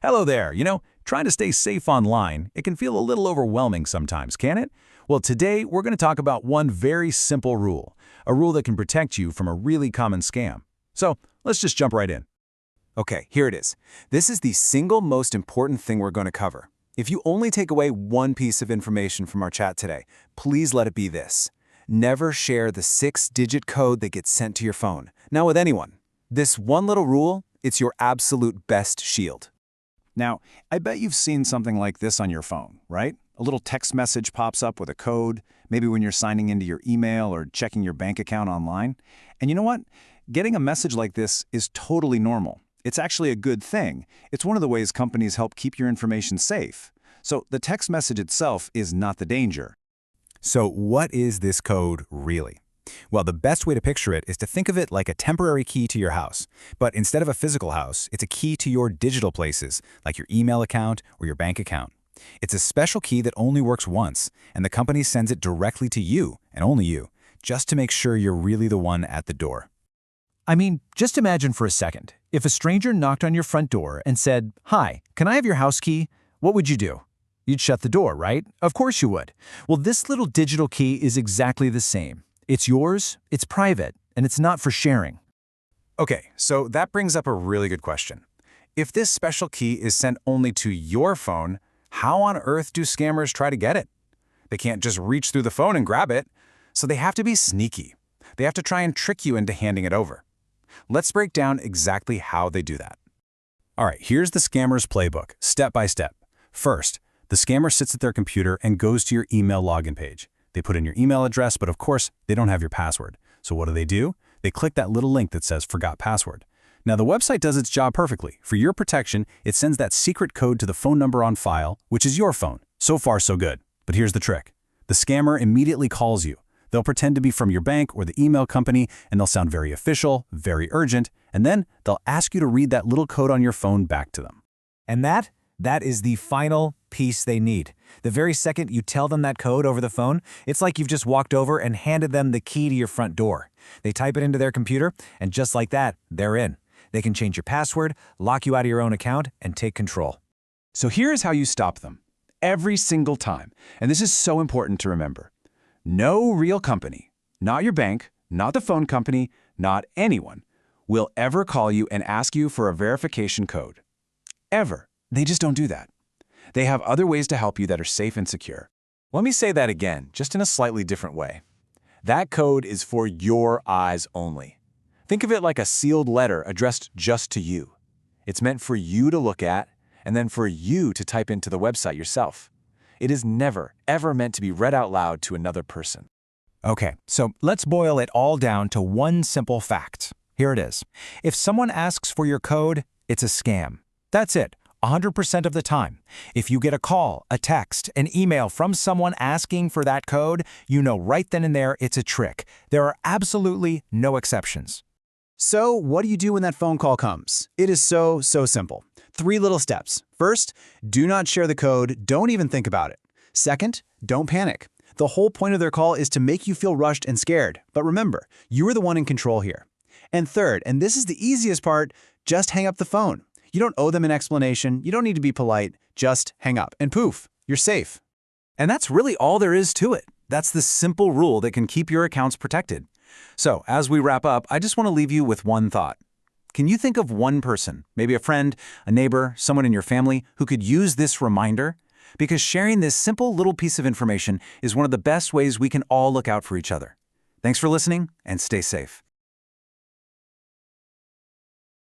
Hello there. Trying to stay safe online, it can feel a little overwhelming sometimes, can't it? Well, today we're going to talk about one very simple rule, a rule that can protect you from a really common scam. So let's just jump right in. Okay, here it is. This is the single most important thing we're going to cover. If you only take away one piece of information from our chat today, please let it be this. Never share the 6-digit code that gets sent to your phone. Not with anyone. This one little rule, it's your absolute best shield. Now, I bet you've seen something like this on your phone, right? A little text message pops up with a code, maybe when you're signing into your email or checking your bank account online. And you know what? Getting a message like this is totally normal. It's actually a good thing. It's one of the ways companies help keep your information safe. So the text message itself is not the danger. So what is this code really? Well, the best way to picture it is to think of it like a temporary key to your house. But instead of a physical house, it's a key to your digital places, like your email account or your bank account. It's a special key that only works once, and the company sends it directly to you, and only you, just to make sure you're really the one at the door. I mean, just imagine for a second, if a stranger knocked on your front door and said, "Hi, can I have your house key?" What would you do? You'd shut the door, right? Of course you would. Well, this little digital key is exactly the same. It's yours, it's private, and it's not for sharing. Okay, so that brings up a really good question. If this special key is sent only to your phone, how on earth do scammers try to get it? They can't just reach through the phone and grab it, so they have to be sneaky. They have to try and trick you into handing it over. Let's break down exactly how they do that. All right, here's the scammer's playbook, step by step. First, the scammer sits at their computer and goes to your email login page. They put in your email address, but of course, they don't have your password. So what do? They click that little link that says Forgot Password. Now, the website does its job perfectly. For your protection, it sends that secret code to the phone number on file, which is your phone. So far, so good. But here's the trick. The scammer immediately calls you. They'll pretend to be from your bank or the email company, and they'll sound very official, very urgent, and then they'll ask you to read that little code on your phone back to them. And that is the final piece they need. The very second you tell them that code over the phone, it's like you've just walked over and handed them the key to your front door. They type it into their computer, and just like that, they're in. They can change your password, lock you out of your own account, and take control. So here's how you stop them. Every single time, and this is so important to remember. No real company, not your bank, not the phone company, not anyone, will ever call you and ask you for a verification code. Ever. They just don't do that. They have other ways to help you that are safe and secure. Let me say that again, just in a slightly different way. That code is for your eyes only. Think of it like a sealed letter addressed just to you. It's meant for you to look at, and then for you to type into the website yourself. It is never, ever meant to be read out loud to another person. Okay, so let's boil it all down to one simple fact. Here it is. If someone asks for your code, it's a scam. That's it. 100% of the time. If you get a call, a text, an email from someone asking for that code, you know right then and there it's a trick. There are absolutely no exceptions. So what do you do when that phone call comes? It is so simple. 3 little steps. First, do not share the code. Don't even think about it. Second, don't panic. The whole point of their call is to make you feel rushed and scared. But remember, you are the one in control here. And third, and this is the easiest part, just hang up the phone. You don't owe them an explanation. You don't need to be polite. Just hang up and poof, you're safe. And that's really all there is to it. That's the simple rule that can keep your accounts protected. So as we wrap up, I just want to leave you with one thought. Can you think of one person, maybe a friend, a neighbor, someone in your family, who could use this reminder? Because sharing this simple little piece of information is one of the best ways we can all look out for each other. Thanks for listening, and stay safe.